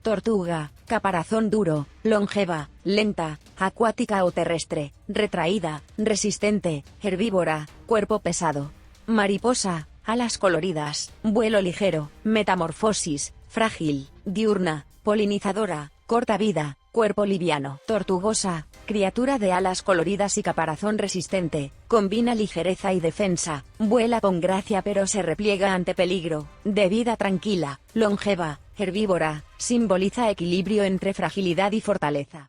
Tortuga, caparazón duro, longeva, lenta, acuática o terrestre, retraída, resistente, herbívora, cuerpo pesado. Mariposa, alas coloridas, vuelo ligero, metamorfosis, frágil, diurna, polinizadora, corta vida, cuerpo liviano. Tortugosa, criatura de alas coloridas y caparazón resistente, combina ligereza y defensa, vuela con gracia pero se repliega ante peligro, de vida tranquila, longeva, herbívora, simboliza equilibrio entre fragilidad y fortaleza.